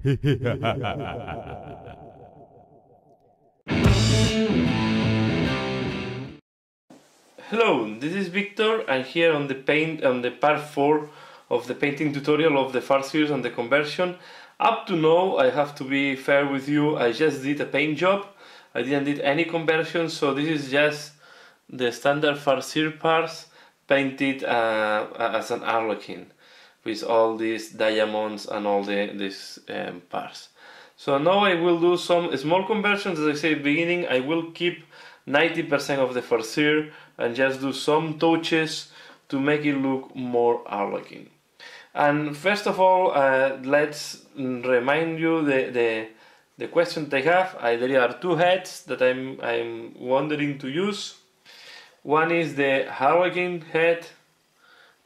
Hello, this is Victor, and here on the part 4 of the painting tutorial of the Farseer and the conversion. Up to now, I have to be fair with you, I just did a paint job. I didn't did any conversion, so this is just the standard Farseer parts painted as an harlequin with all these diamonds and all these parts. So now I will do some small conversions. As I said at the beginning, I will keep 90% of the Farseer and just do some touches to make it look more harlequin. And first of all, let's remind you the question I have. There are two heads that I'm wondering to use. One is the harlequin head.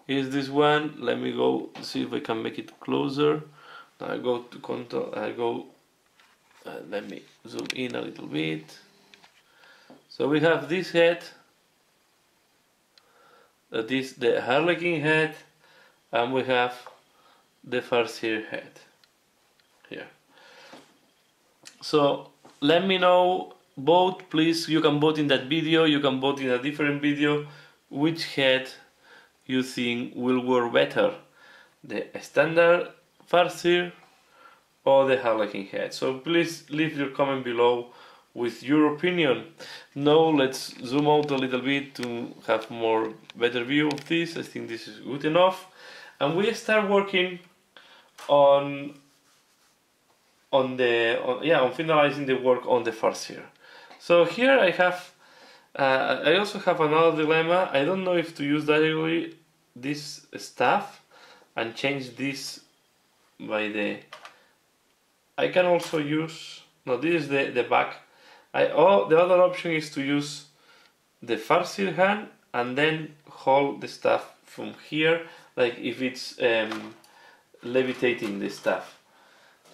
Is this one? Let me go see if I can make it closer. I go to control. I go. Let me zoom in a little bit. So we have this head. That is the harlequin head, and we have the Farseer head here. So let me know, vote please. You can vote in that video, you can vote in a different video, which head you think will work better, the standard Farseer or the harlequin head. So please leave your comment below with your opinion. Now let's zoom out a little bit to have more better view of this. I think this is good enough, and we start working on finalizing the work on the Farseer. So here I have I also have another dilemma. I don't know if to use directly this stuff and change this by the. I can also use. No, this is the back. The other option is to use the Farseer hand and then hold the stuff from here, like if it's levitating the stuff.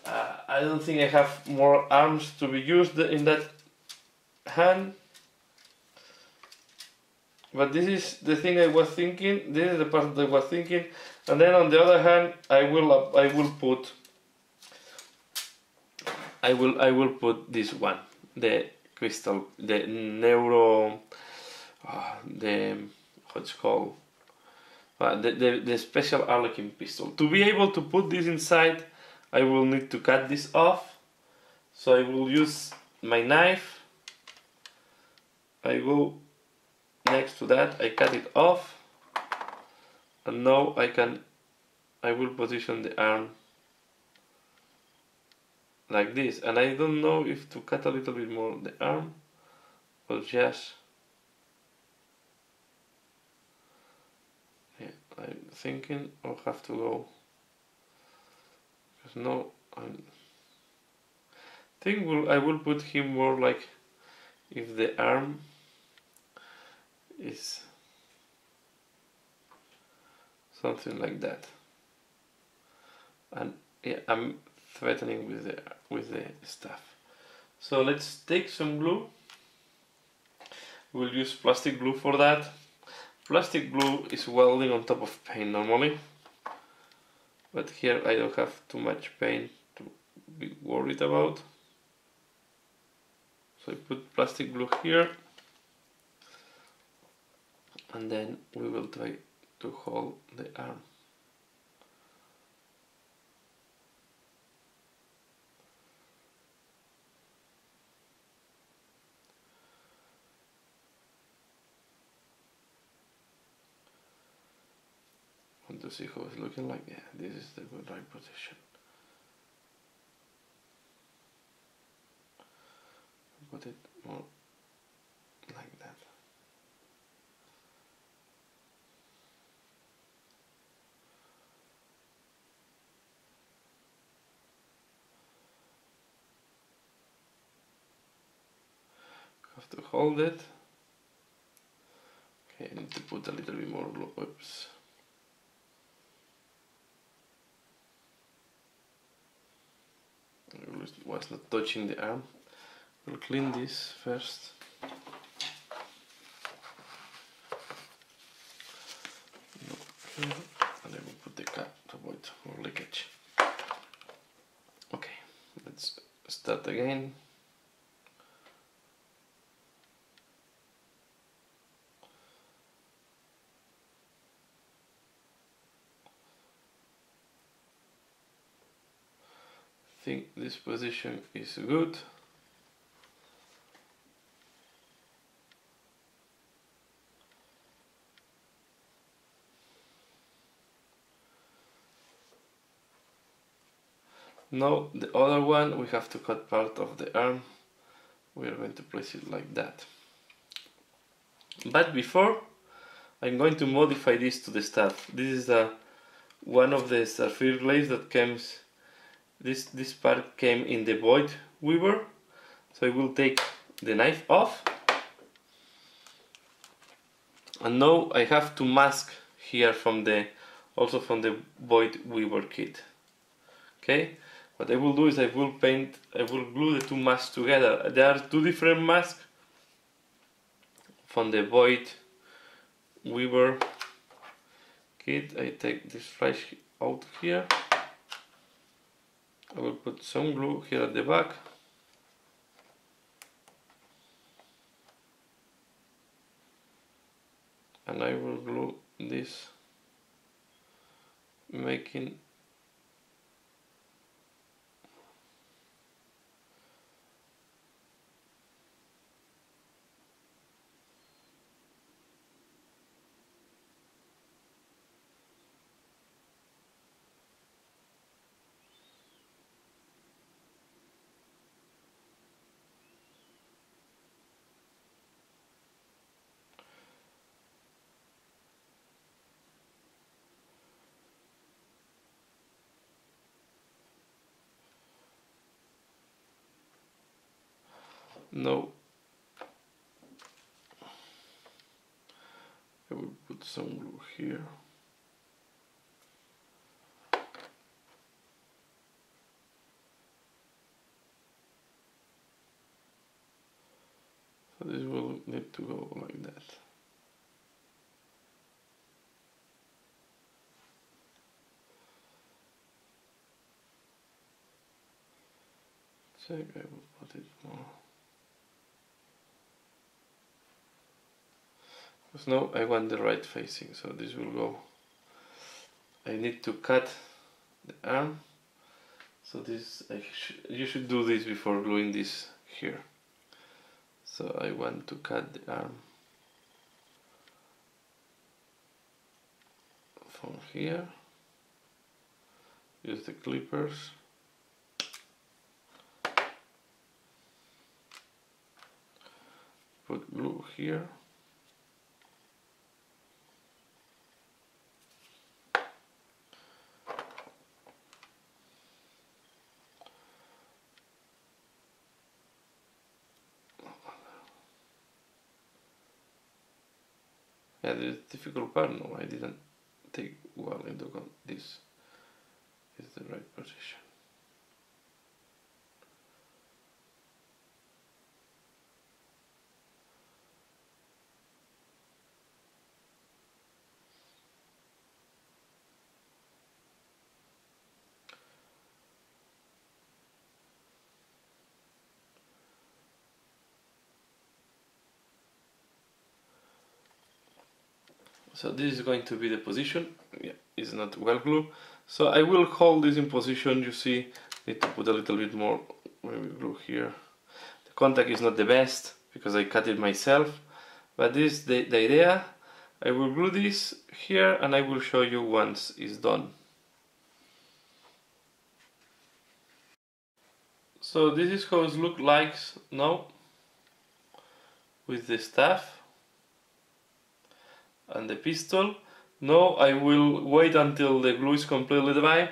I don't think I have more arms to be used in that hand, but this is the thing I was thinking. This is the part that I was thinking, and then on the other hand, I will put this one. The crystal, the neuro, what's it called? The special harlequin pistol. To be able to put this inside, I will need to cut this off. So I will use my knife. I go next to that. I cut it off, and now I will position the arm like this, and I don't know if to cut a little bit more the arm or just I'm thinking I'll have to go, because no, I will put him more like if the arm is something like that, and yeah, I'm threatening with the stuff. So let's take some glue. We'll use plastic glue for that. Plastic glue is welding on top of paint normally, but here I don't have too much paint to be worried about. So I put plastic glue here, and then we will try to hold the arm. To see how it's looking like. Yeah, this is the good right position. Put it more like that. Have to hold it. Okay, I need to put a little bit more glue. Oops. I was not touching the arm. We'll clean this first. Okay. And I will put the cap to avoid more leakage. Okay. Let's start again. I think this position is good. Now the other one, we have to cut part of the arm. We are going to place it like that. But before, I'm going to modify this to the staff. This is one of the Farseer glaives that comes. This part came in the Void Weaver, so I will take the knife off. And now I have to mask here also from the Void Weaver kit. Okay, what I will do is I will glue the two masks together. There are two different masks from the Void Weaver kit. I take this flash out here. I will put some glue here at the back. And I will glue this, making no. I will put some glue here. So this will need to go like that. Check, I will put it more. Because now I want the right facing, so this will go. I need to cut the arm. So this, you should do this before gluing this here. So I want to cut the arm from here. Use the clippers. Put glue here. Yeah, the difficult part, no, I didn't take well into account. This is the right position. So this is going to be the position. Yeah, it's not well glued. So I will hold this in position. You see, need to put a little bit more maybe glue here. The contact is not the best because I cut it myself, but this is the idea. I will glue this here and I will show you once it's done. So this is how it looks like now with the staff and the pistol. Now I will wait until the glue is completely dry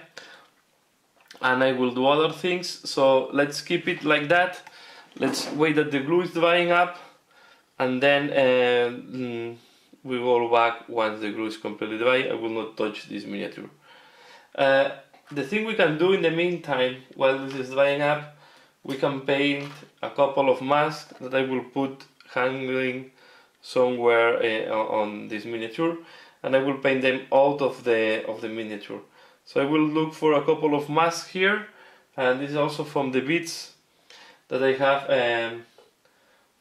and I will do other things. So let's keep it like that. Let's wait that the glue is drying up and then we go back once the glue is completely dry. I will not touch this miniature. The thing we can do in the meantime while this is drying up, we can paint a couple of masks that I will put hanging somewhere on this miniature, and I will paint them out of the miniature. So I will look for a couple of masks here and this is also from the bits that I have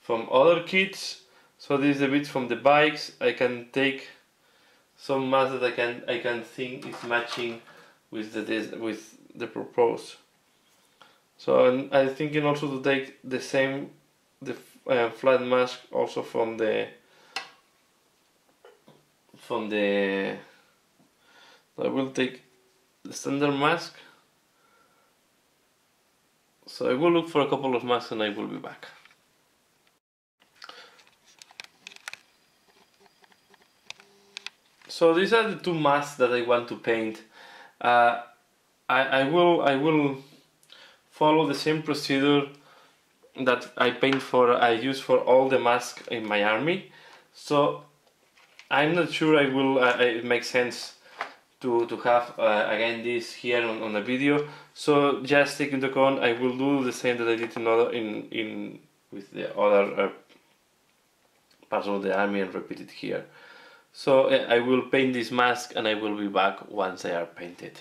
from other kits. So this is the bits from the bikes. I can take some mask that I can think is matching with the purpose. So I'm thinking also to take the same flat mask also from the I will take the standard mask. So I will look for a couple of masks and I will be back. So these are the two masks that I want to paint. I will follow the same procedure that I use for all the masks in my army. So I'm not sure it makes sense to have again this here on the video. So just take into account I will do the same that I did with the other parts of the army and repeat it here. So I will paint this mask and I will be back once they are painted.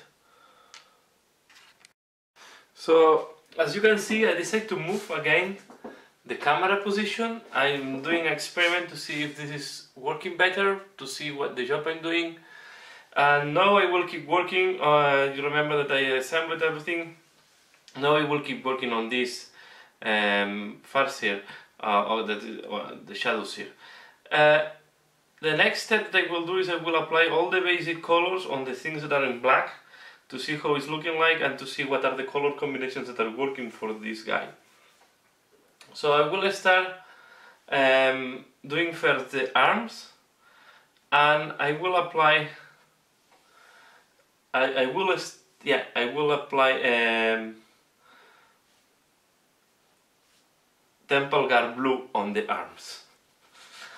So as you can see, I decided to move again the camera position. I'm doing an experiment to see if this is working better, to see what the job I'm doing. And now I will keep working. You remember that I assembled everything. Now I will keep working on this Farseer or the Shadowseer. The next step that I will do is I will apply all the basic colors on the things that are in black to see how it's looking like and to see what are the color combinations that are working for this guy. So I will start doing first the arms, and I will apply. I will apply temple guard blue on the arms.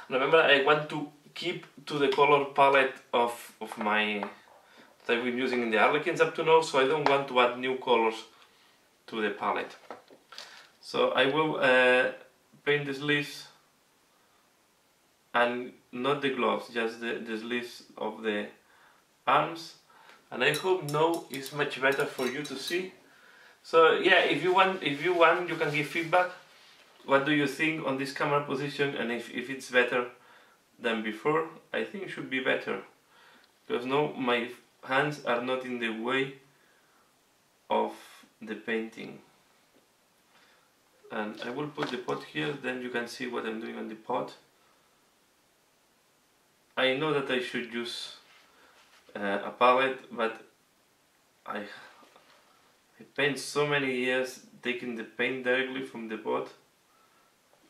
Remember, I want to keep to the color palette of my that I've been using in the Harlequins up to now, so I don't want to add new colors to the palette. So I will paint the sleeves, and not the gloves, just the sleeves of the arms. And I hope now is much better for you to see. So yeah, if you want, you can give feedback. What do you think on this camera position, and if it's better than before? I think it should be better, because now my hands are not in the way of the painting. And I will put the pot here, then you can see what I'm doing on the pot. I know that I should use a palette, but I paint so many years taking the paint directly from the pot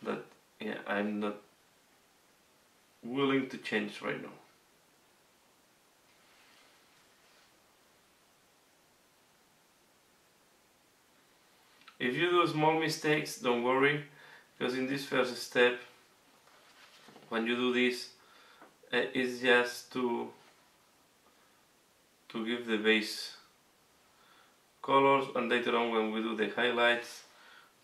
that yeah, I'm not willing to change right now. If you do small mistakes, don't worry, because in this first step, when you do this, it's just to give the base colors, and later on when we do the highlights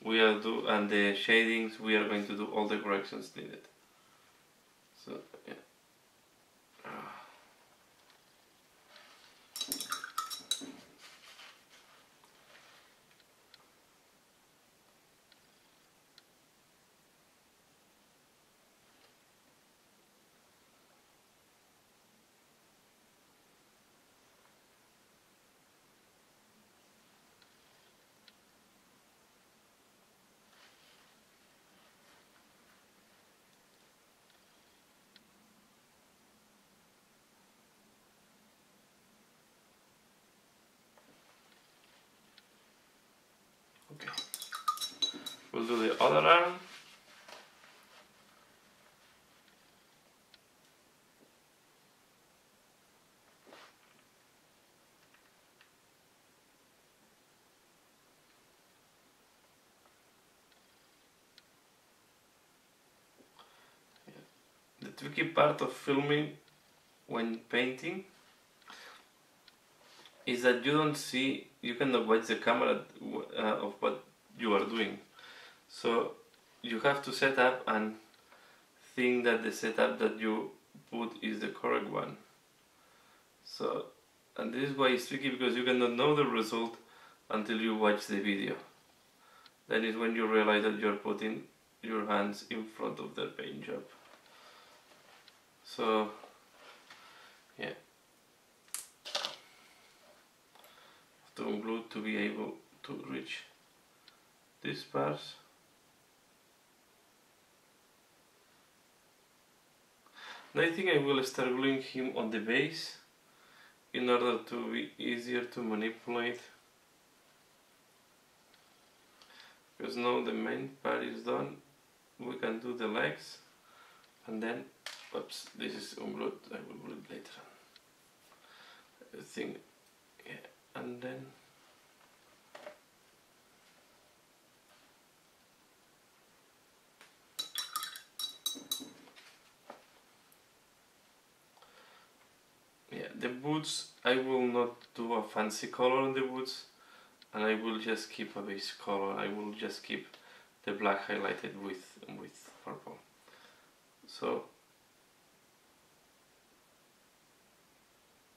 and the shadings, we are going to do all the corrections needed. So yeah. Okay, we'll do the other arm. The tricky part of filming when painting is that you cannot watch the camera of what you are doing. So you have to set up and think that the setup that you put is the correct one. So, and this is why it's tricky, because you cannot know the result until you watch the video. Then is when you realize that you're putting your hands in front of the paint job. So yeah, to glue to be able to reach these parts. And I think I will start gluing him on the base in order to be easier to manipulate, because now the main part is done. We can do the legs, and then, oops, this is unglued, I will glue it later. I think, yeah, and then yeah, the boots, I will not do a fancy color on the boots, and I will just keep a base color. I will just keep the black highlighted with purple. So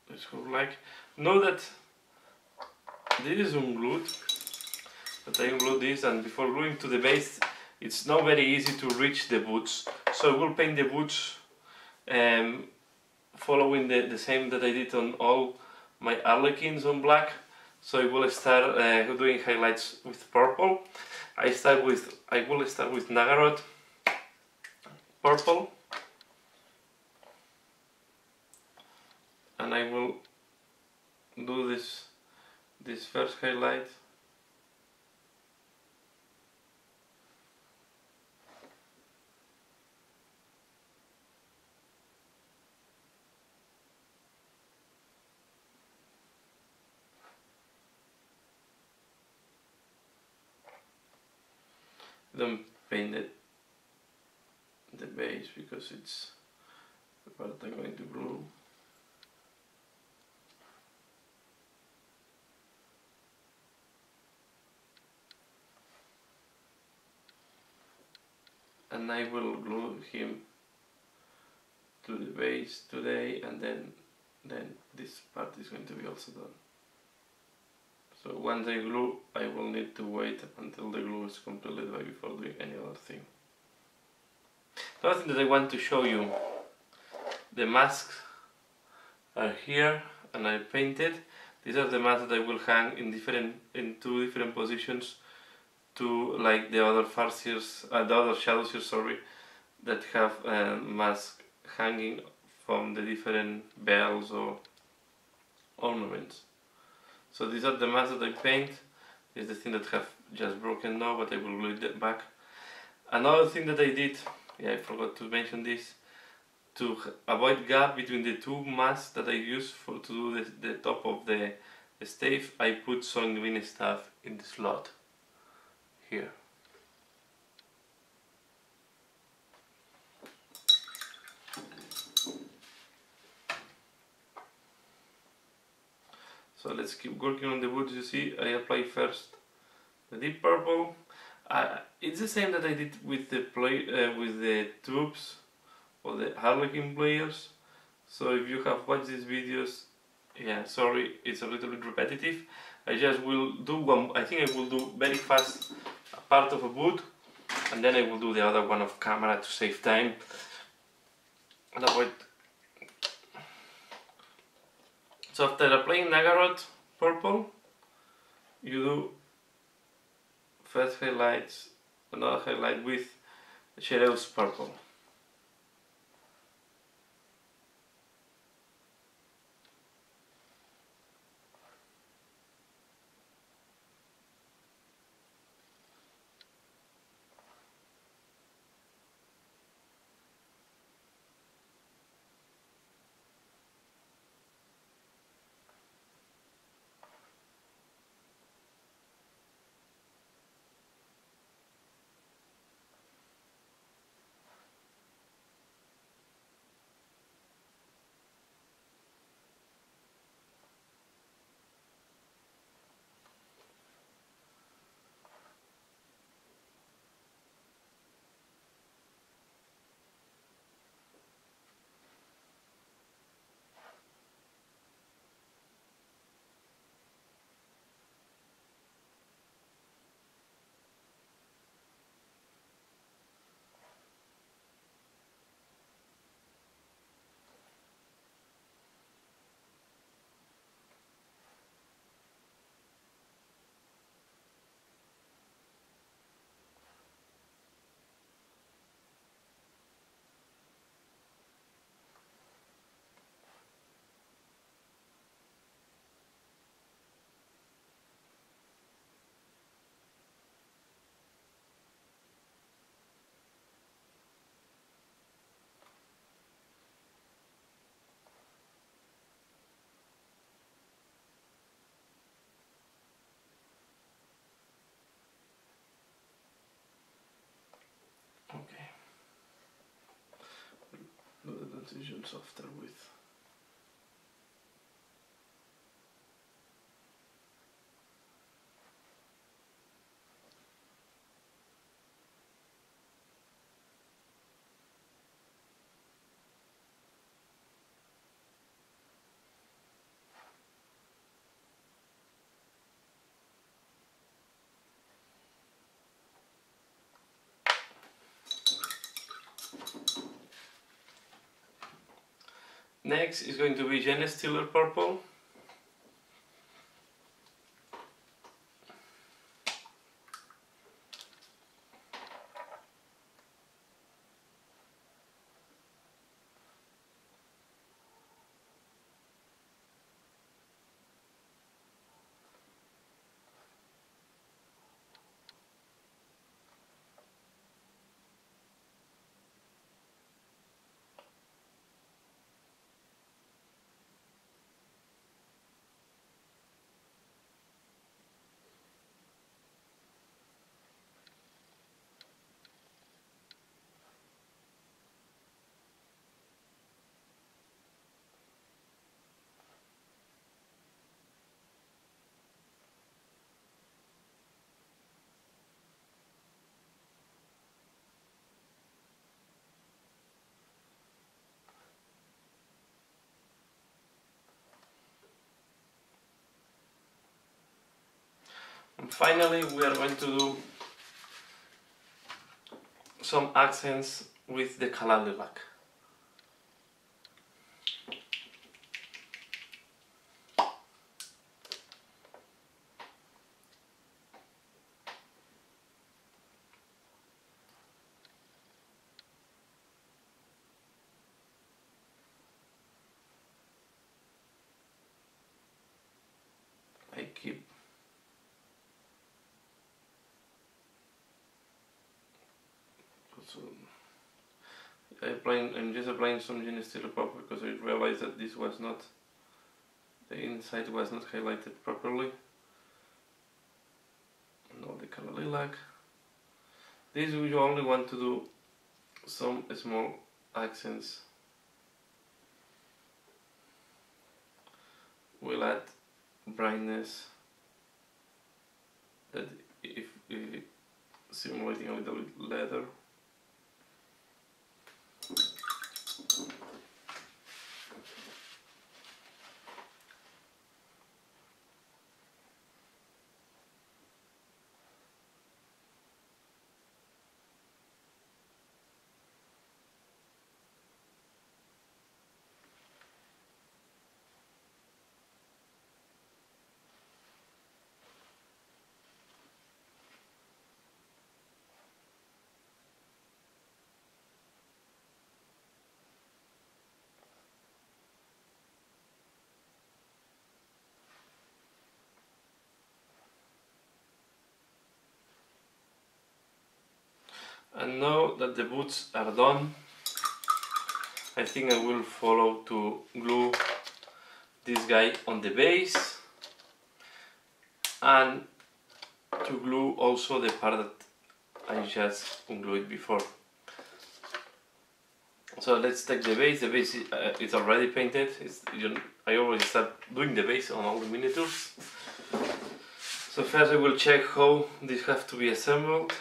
let's go like, know that this is unglued, but I unglued this, and before gluing to the base it's not very easy to reach the boots, so I will paint the boots following the same that I did on all my Arlequins on black. So I will start doing highlights with purple. I will start with Naggaroth purple, and I will do this first highlight. Don't paint the base because it's the part I'm going to glue. And I will glue him to the base today, and then this part is going to be also done. So once I glue, I will need to wait until the glue is completely dry before doing any other thing. Another thing that I want to show you, the masks are here and I painted. These are the masks that I will hang in two different positions, to like the other Farseers, the other Shadowseer, sorry, that have masks hanging from the different bells or ornaments. So these are the masks that I paint. This is the thing that have just broken now, but I will glue it back. Another thing that I did, yeah, I forgot to mention this, to avoid gap between the two masks that I use to do the top of the stave, I put sanguine stuff in the slot here. So let's keep working on the woods. You see, I apply first the deep purple. It's the same that I did with the tubes or the Harlequin players. So if you have watched these videos, yeah, sorry, it's a little bit repetitive. I just will do one. I think I will do very fast a part of a boot, and then I will do the other one off camera to save time and avoid. So after applying Naggaroth purple, you do first highlights, another highlight with Shadowseer purple. transitions after with. Next is going to be Genestealer purple. And finally we are going to do some accents with the Kalalilac. I keep I'm just applying some Genestealer purple because I realized that this was not, the inside was not highlighted properly. Now the color lilac. This we only want to do some small accents. We'll add brightness that if simulating a little bit leather. And now that the boots are done, I think I will follow to glue this guy on the base and to glue also the part that I just glued before. So let's take the base. The base is already painted. I already start doing the base on all the miniatures. So first I will check how these have to be assembled.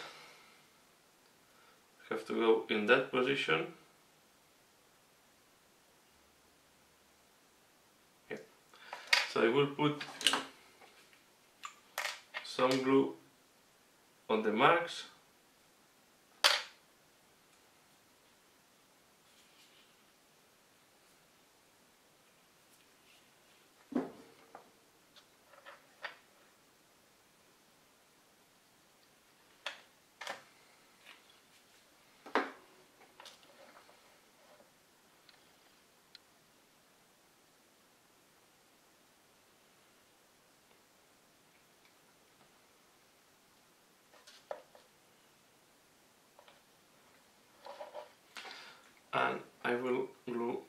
Have to go in that position. Yeah. So I will put some glue on the marks. And I will glue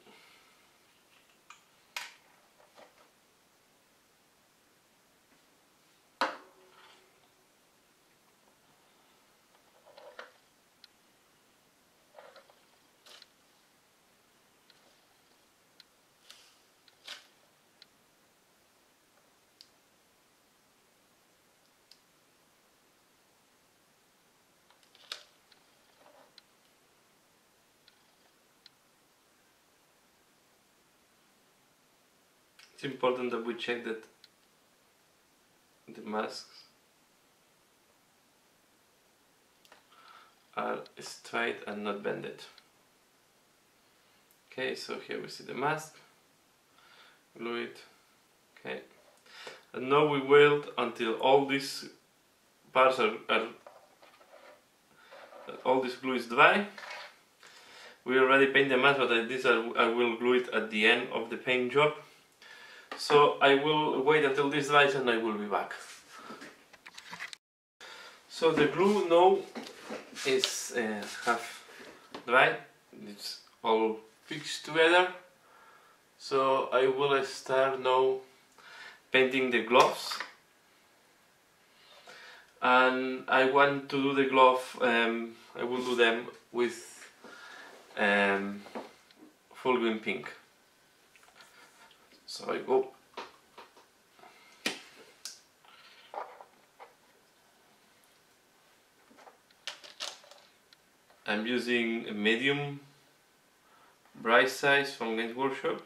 It's important that we check that the masks are straight and not bended. Okay, so here we see the mask, glue it, okay. And now we wait until all these parts all this glue is dry. We already paint the mask, but I will glue it at the end of the paint job. So I will wait until this dries and I will be back. So the glue now is half dry, it's all fixed together. So I will start now painting the gloves. And I want to do the glove, I will do them with full green pink. So I go. I'm using a medium bright size from Games Workshop.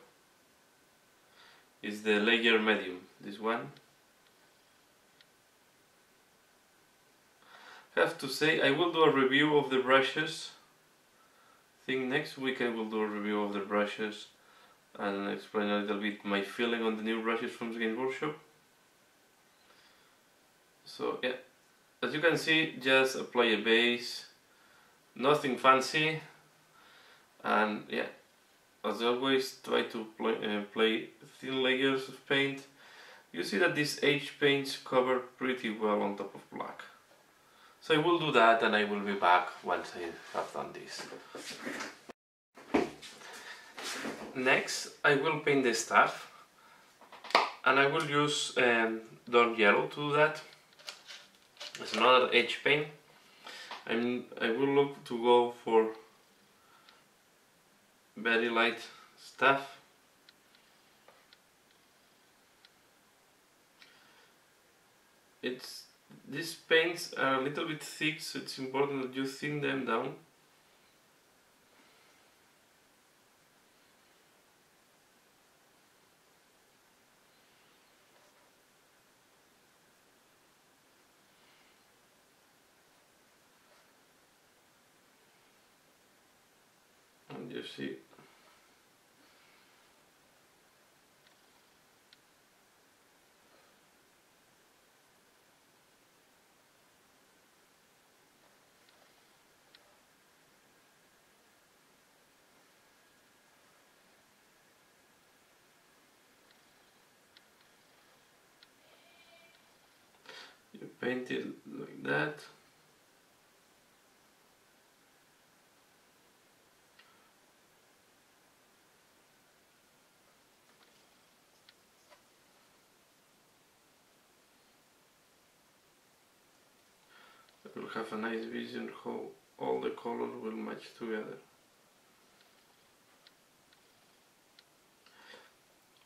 It's the layer medium, this one. I have to say, I will do a review of the brushes. I think next week I will do a review of the brushes and explain a little bit my feeling on the new brushes from the Games Workshop. So yeah, as you can see, just apply a base, nothing fancy, and yeah, as always try to play thin layers of paint. You see that these H paints cover pretty well on top of black. So I will do that and I will be back once I have done this. Next I will paint the staff and I will use dark yellow to do that. It's another H paint and I will look to go for very light staff. These paints are a little bit thick, so it's important that you thin them down. And you see you paint it like that. You will have a nice vision how all the colors will match together.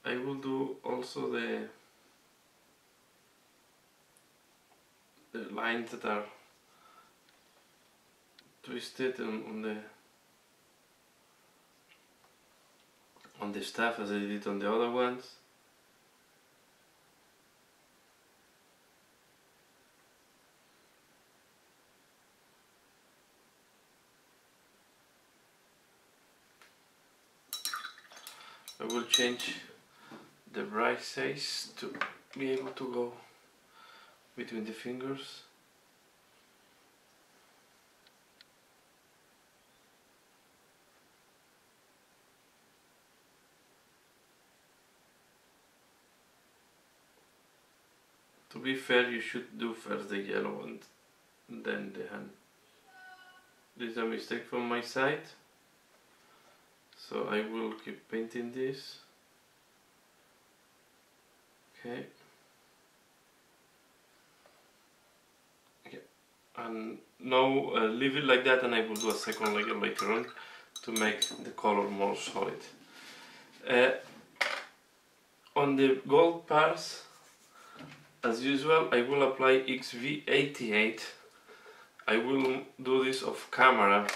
I will do also the lines that are twisted on the staff as I did on the other ones. I will change the bright size to be able to go between the fingers. To be fair, you should do first the yellow and then the hand. This is a mistake from my side, so I will keep painting this. Okay. And now leave it like that, and I will do a second layer later on to make the color more solid. On the gold parts, as usual, I will apply XV88. I will do this off camera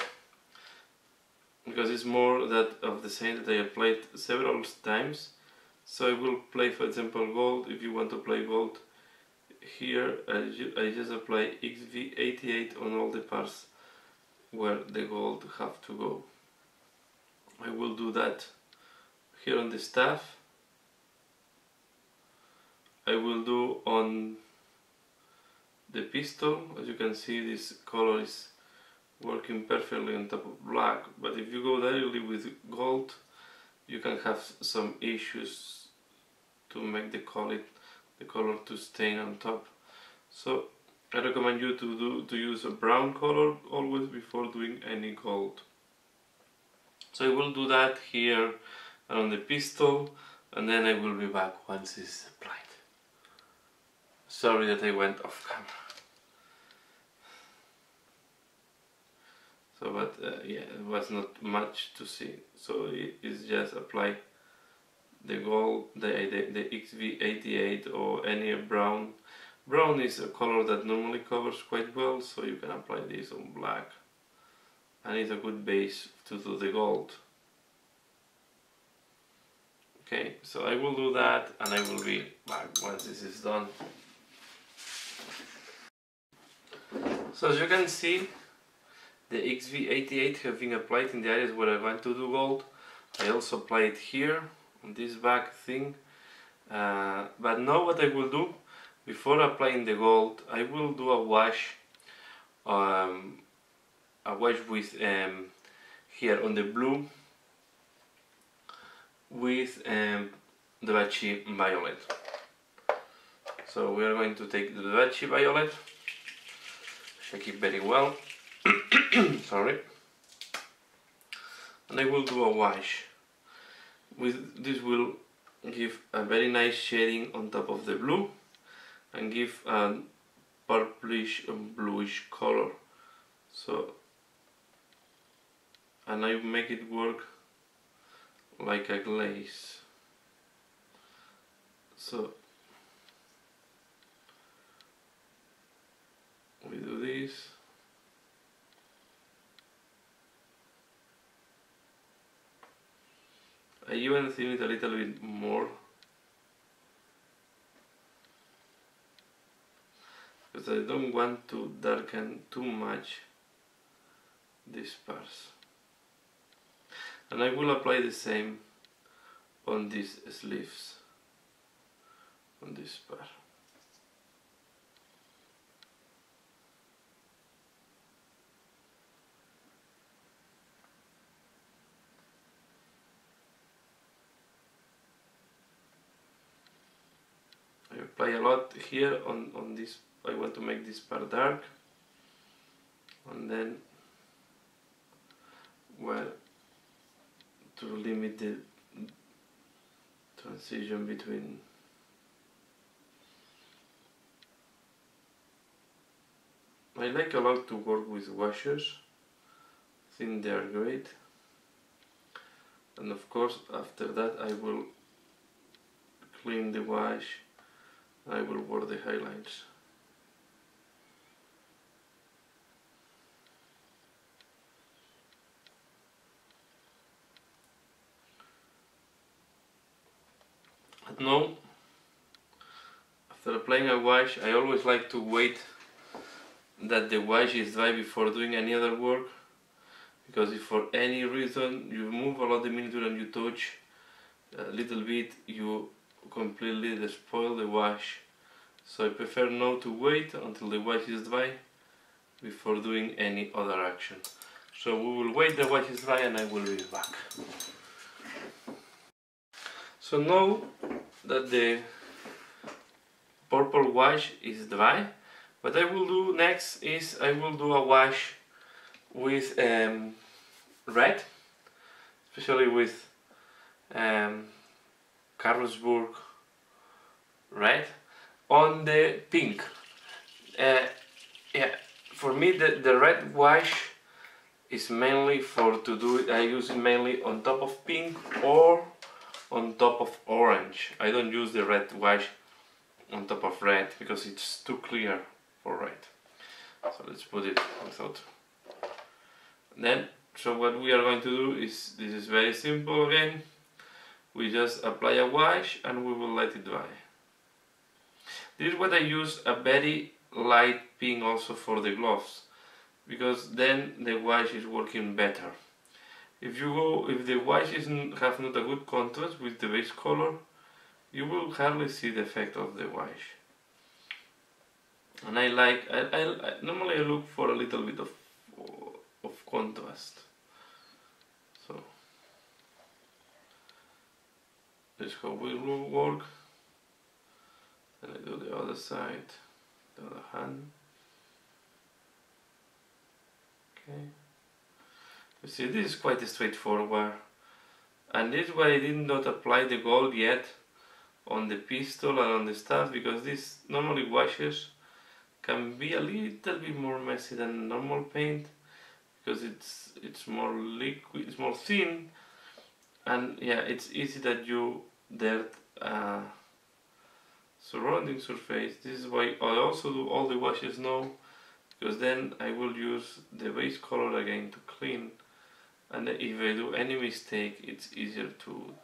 because it's more that of the same that I applied several times, So I will play, for example, gold. If you want to play gold, here I just apply XV88 on all the parts where the gold have to go. I will do that here on the staff. I will do on the pistol. As you can see, this color is working perfectly on top of black, but if you go directly with gold, you can have some issues to make the color to stain on top. So I recommend you to use a brown color always before doing any gold. So I will do that here and on the pistol, and then I will be back once it's applied. Sorry that I went off camera. So, but yeah, it was not much to see. So it's just apply the gold, the XV88 or any brown. Brown is a color that normally covers quite well, so you can apply this on black. And it's a good base to do the gold. Okay, so I will do that and I will be back once this is done. So as you can see, the XV88 have been applied in the areas where I want to do gold. I also apply it here on this back thing. But now what I will do, before applying the gold, I will do a wash with here on the blue with the Bachi Violet. So we are going to take the Bachi Violet, shake it very well. Sorry. And I will do a wash. With this will give a very nice shading on top of the blue and give a purplish and bluish color. So, and I make it work like a glaze. So we do this. I even thin it a little bit more because I don't want to darken too much these parts. And I will apply the same on these sleeves, on this part. I apply a lot here on this. I want to make this part dark, and then to limit the transition between. I like a lot to work with washes. I think they are great, and of course after that I will clean the wash. I will work the highlights. But now, after applying a wash, I always like to wait that the wash is dry before doing any other work, because if for any reason you move a lot of the miniature and you touch a little bit, you completely spoil the wash. So I prefer now to wait until the wash is dry before doing any other action. So we will wait the wash is dry and I will be back. So now that the purple wash is dry, what I will do next is I will do a wash with red, especially with Carlsberg red on the pink. Yeah, for me the red wash is mainly I use it mainly on top of pink or on top of orange. I don't use the red wash on top of red because it's too clear for red. So let's put it without. Then, so what we are going to do is, this is very simple again. we just apply a wash and we will let it dry. This is what I use a very light pink also for the gloves, because then the wash is working better. If the wash have not a good contrast with the base color, you will hardly see the effect of the wash. And I normally I look for a little bit of contrast. So this is how we will work. Then I do the other side, the other hand. Okay. You see, this is quite straightforward, and this is why I did not apply the gold yet on the pistol and on the staff, because this normally washes can be a little bit more messy than normal paint, because it's more liquid, it's more thin, and yeah, it's easy that you dirt surrounding surface. This is why I also do all the washes now, because then I will use the base color again to clean, and if I do any mistake, it's easier to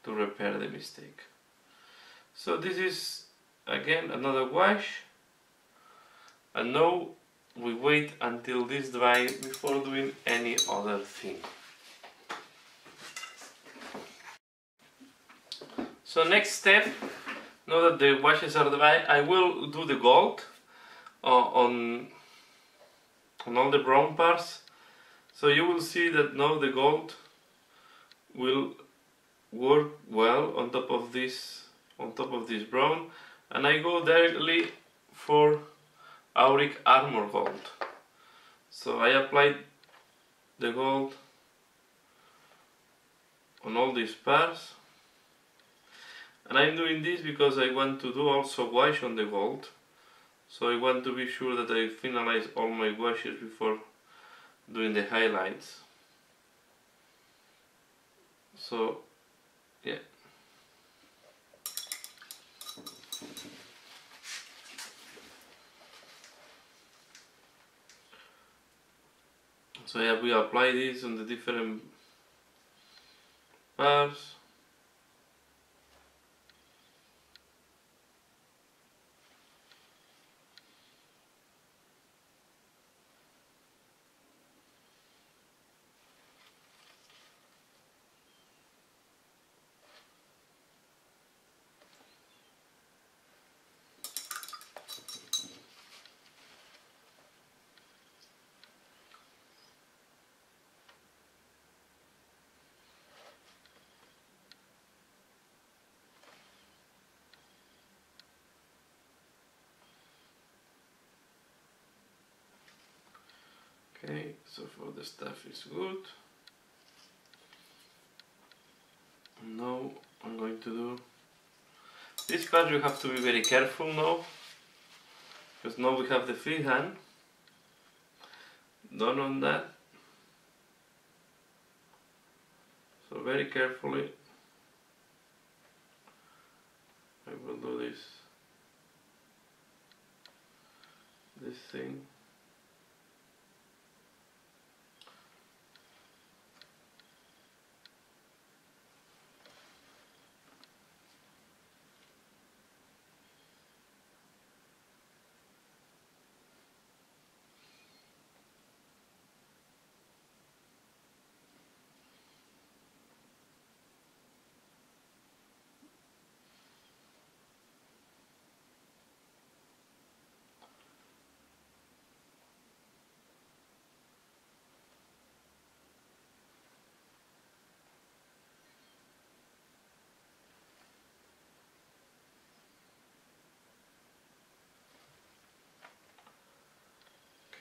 repair the mistake. So this is again another wash, and now we wait until this dry before doing any other thing. So next step, now that the washes are dry, I will do the gold on all the brown parts. So you will see that now the gold will work well on top of this brown, and I go directly for auric armor gold. So I applied the gold on all these parts, and I'm doing this because I want to do also wash on the gold. So I want to be sure that I finalize all my washes before doing the highlights. So yeah. So yeah, we apply this on the different parts. Okay, so for the stuff is good. Now I'm going to do this part. You have to be very careful now, because now we have the free hand done on that. So very carefully I will do this thing.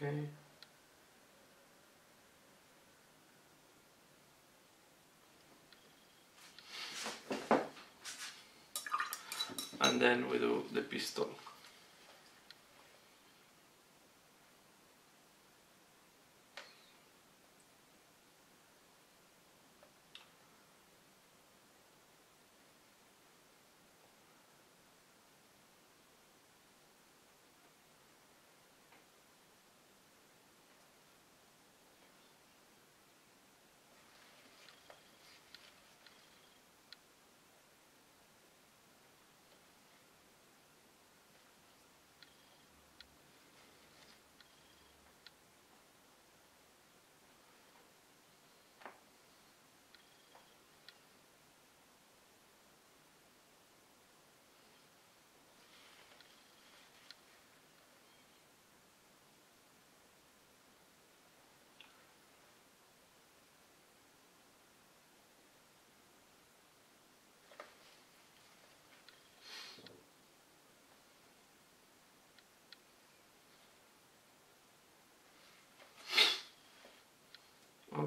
Okay. And then we do the pistol.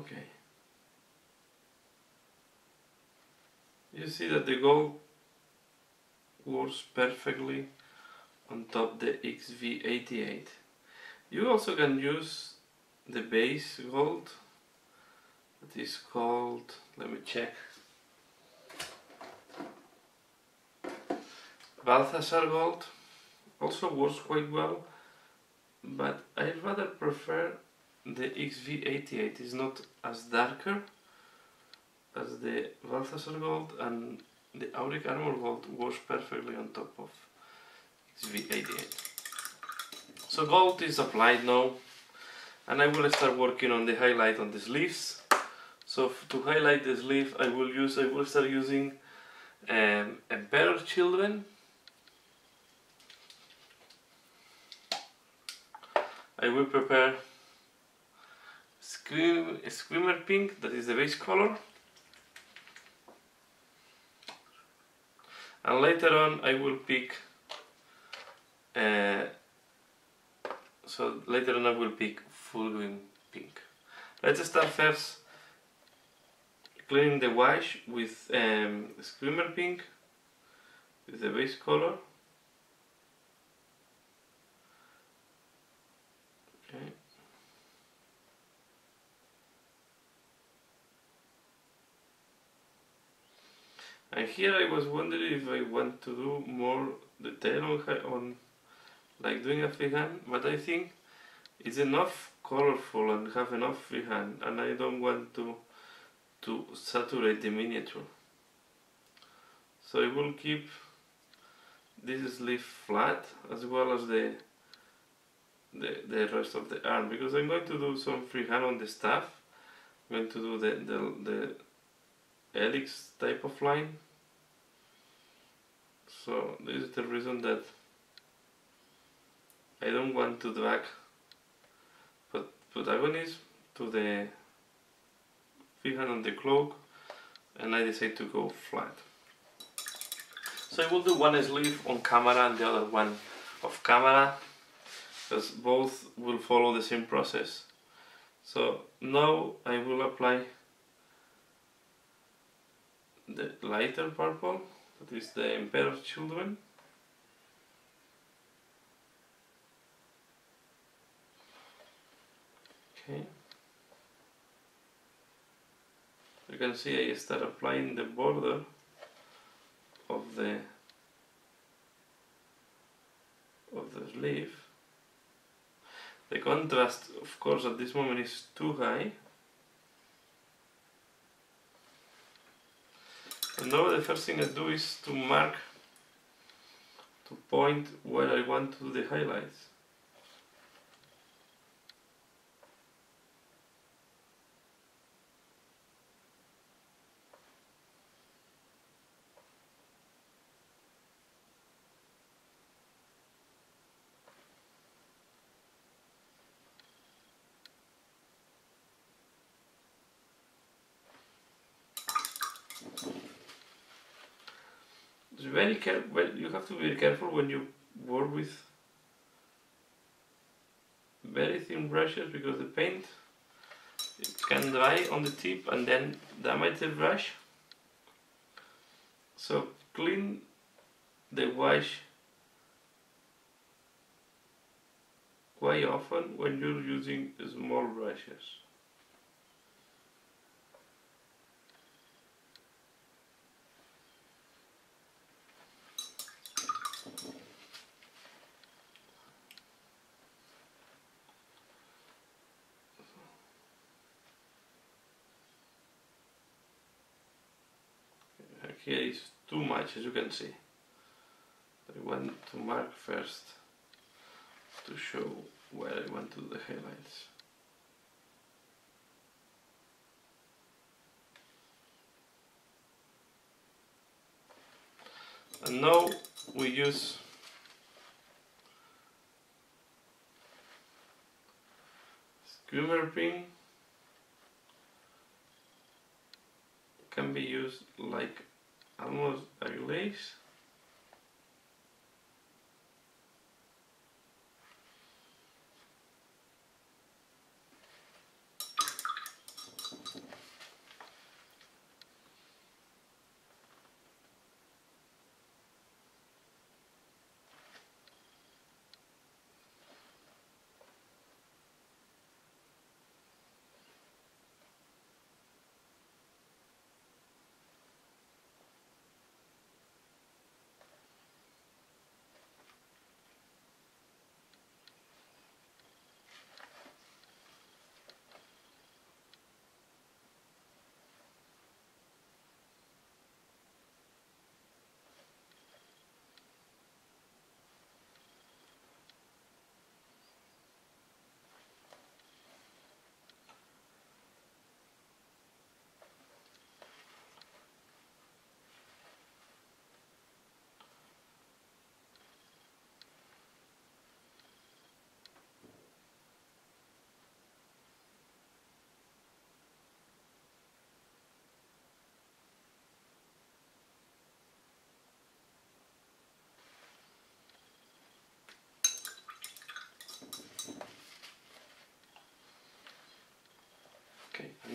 Okay. You see that the gold works perfectly on top the XV88. You also can use the base gold that is called, let me check, Balthasar gold. Also works quite well, but I rather prefer the XV88. It's not as darker as the Balthasar gold, and the Auric Armor gold works perfectly on top of XV88. So gold is applied now, and I will start working on the highlight on the sleeves. So to highlight the sleeve, I will start using Emperor Children. I will prepare Screamer Pink, that is the base color. And later on I will pick Fulgrim Pink. Let's start first cleaning the wash with Screamer Pink, with the base color. Okay. And here I was wondering if I want to do more detail on like doing a freehand, but I think it's enough colorful and have enough freehand, and I don't want to saturate the miniature. So I will keep this sleeve flat as well as the rest of the arm, because I'm going to do some freehand on the staff. I'm going to do the helix type of line. So this is the reason that I don't want to drag protagonist to the freehand on the cloak, and I decide to go flat. So I will do one sleeve on camera and the other one off camera, because both will follow the same process. So now I will apply the lighter purple, that is the Emperor Children. Okay. You can see I start applying the border of the sleeve. The contrast, of course, at this moment is too high. And now the first thing I do is to mark, to point where I want to do the highlights. Very careful. Well, you have to be very careful when you work with very thin brushes, because the paint, it can dry on the tip and then damage the brush. So clean the wash quite often when you're using small brushes. Here is too much, as you can see. I want to mark first to show where I want to do the highlights. And now we use Screamer Pink. Can be used like almost a glaze.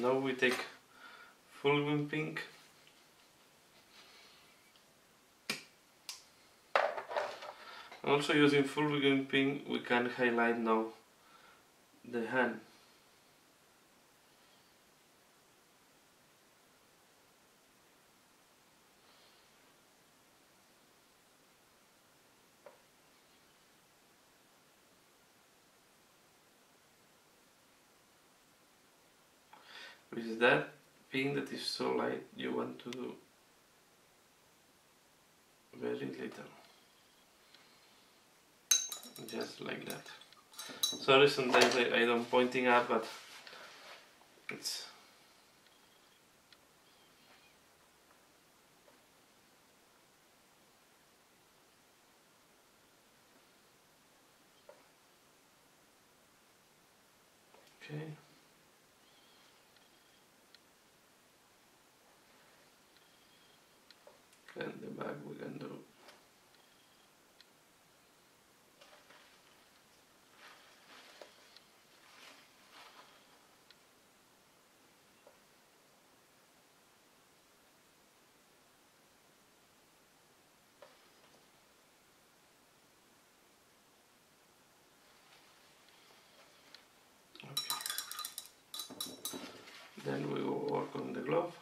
Now we take fulgurant pink. Also using fulgurant pink we can highlight now the hand. With that pink that is so light, you want to do very little, just like that. Sorry, sometimes I don't pointing up, but it's okay. And the back we can do. Okay. Then we will work on the glove.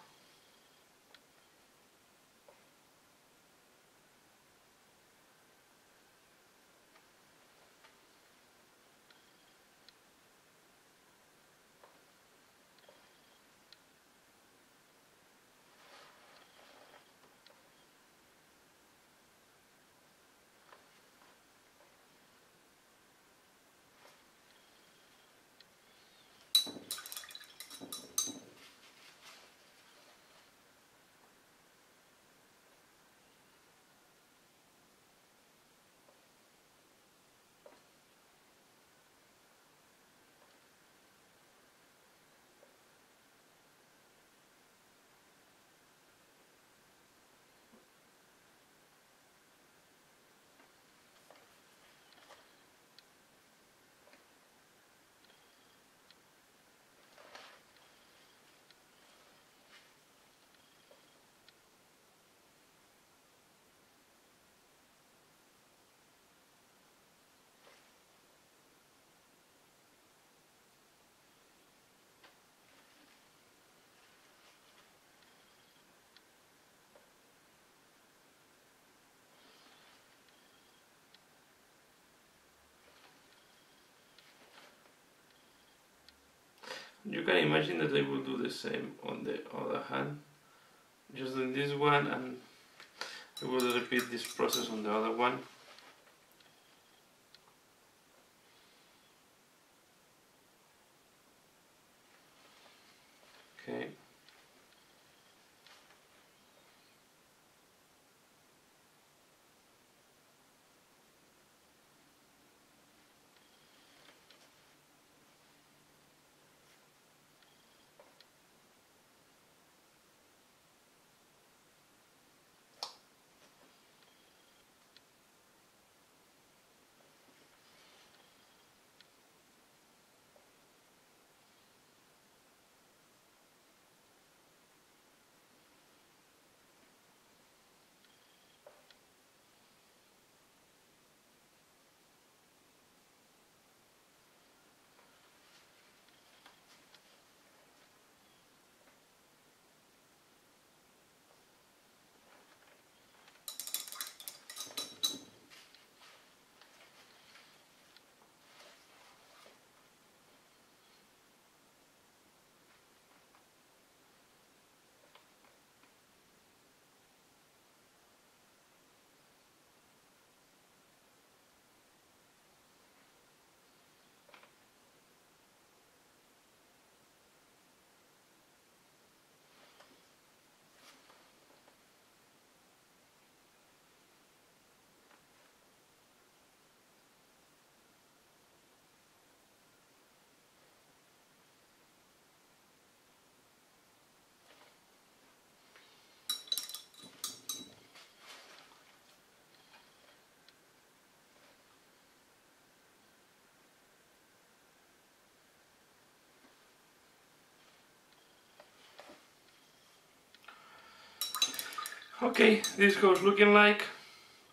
You can imagine that I will do the same on the other hand, just in this one, and I will repeat this process on the other one. Okay. Okay, this is how it's looking like.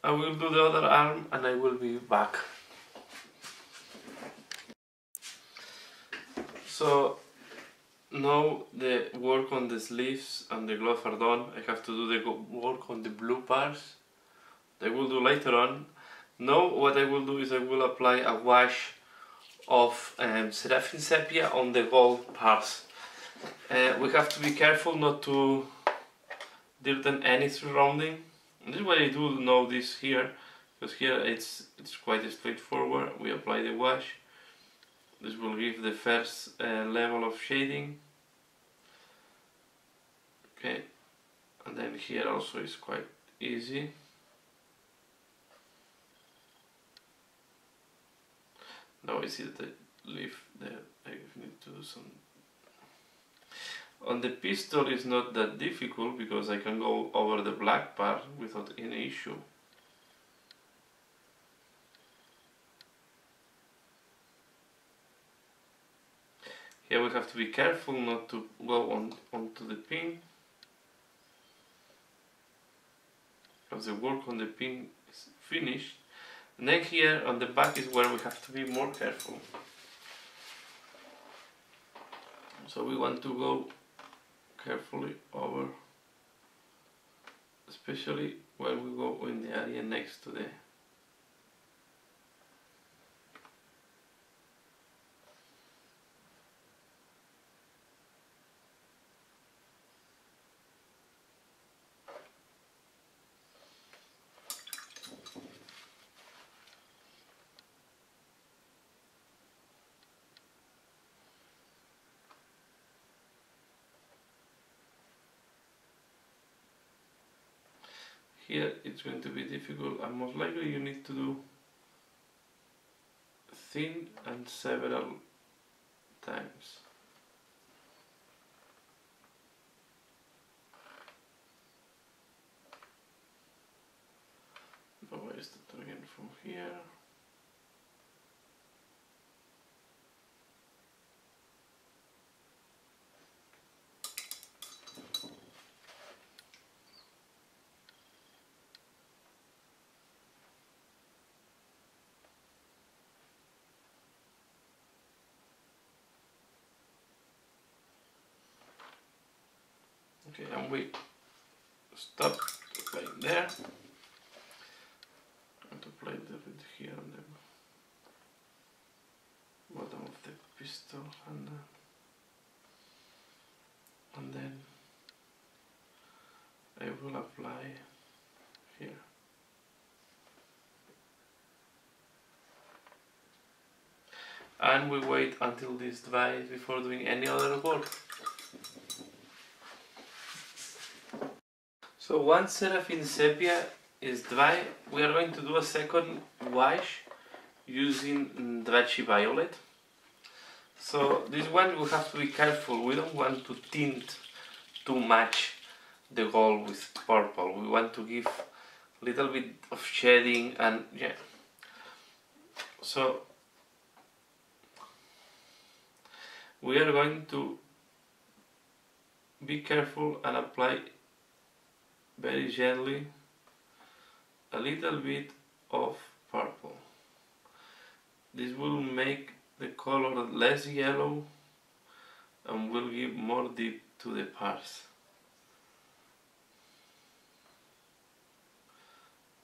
I will do the other arm and I will be back. So now the work on the sleeves and the glove are done. I have to do the work on the blue parts. I will do later on. Now what I will do is I will apply a wash of Seraphim Sepia on the gold parts. We have to be careful not to dirten any surrounding. And this is why I do know this here, because here it's quite straightforward. We apply the wash. This will give the first level of shading. Okay, and then here also is quite easy. Now I see that I leave there. I need to do some. On the pistol is not that difficult because I can go over the black part without any issue. Here we have to be careful not to go onto the pin, because the work on the pin is finished. And then here on the back is where we have to be more careful. So we want to go carefully over, especially when we go in the area next to the here it's going to be difficult, and most likely you need to do thin and several times. Now I start again from here. Okay, and we stop applying there, and apply a little bit here on the bottom of the pistol, and then I will apply here. And we wait until this dries before doing any other work. So once Seraphim Sepia is dry, we are going to do a second wash using Drachi Violet. So this one we have to be careful. We don't want to tint too much the gold with purple. We want to give a little bit of shading, and yeah. So we are going to be careful and apply very gently a little bit of purple. This will make the color less yellow and will give more depth to the parts.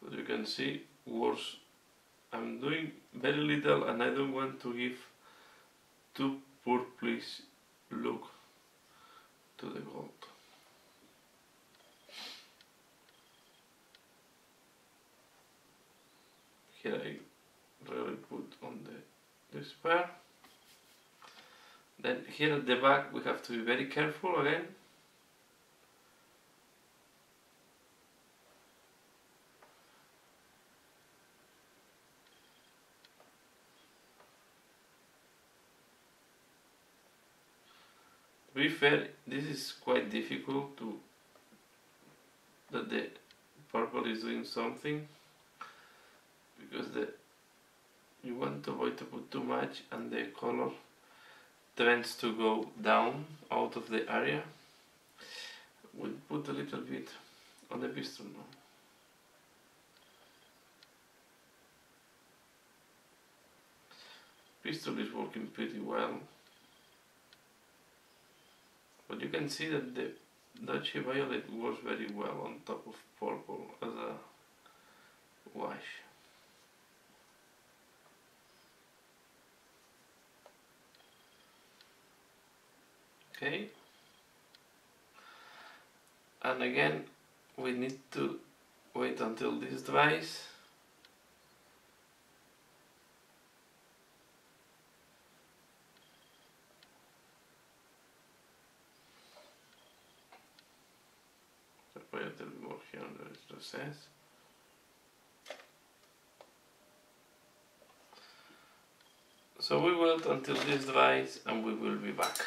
As you can see, worse. I'm doing very little and I don't want to give too purplish look to the gold. Here I really put on the spare. Then here at the back we have to be very careful again. To be fair, this is quite difficult that the purple is doing something, because you want to avoid to put too much and the color tends to go down out of the area. We'll put a little bit on the pistol now. Pistol is working pretty well, but you can see that the Dutch Violet works very well on top of purple as a wash. Okay, and again we need to wait until this dries. Apply a little bit more here on the recess. So we wait until this dries and we will be back.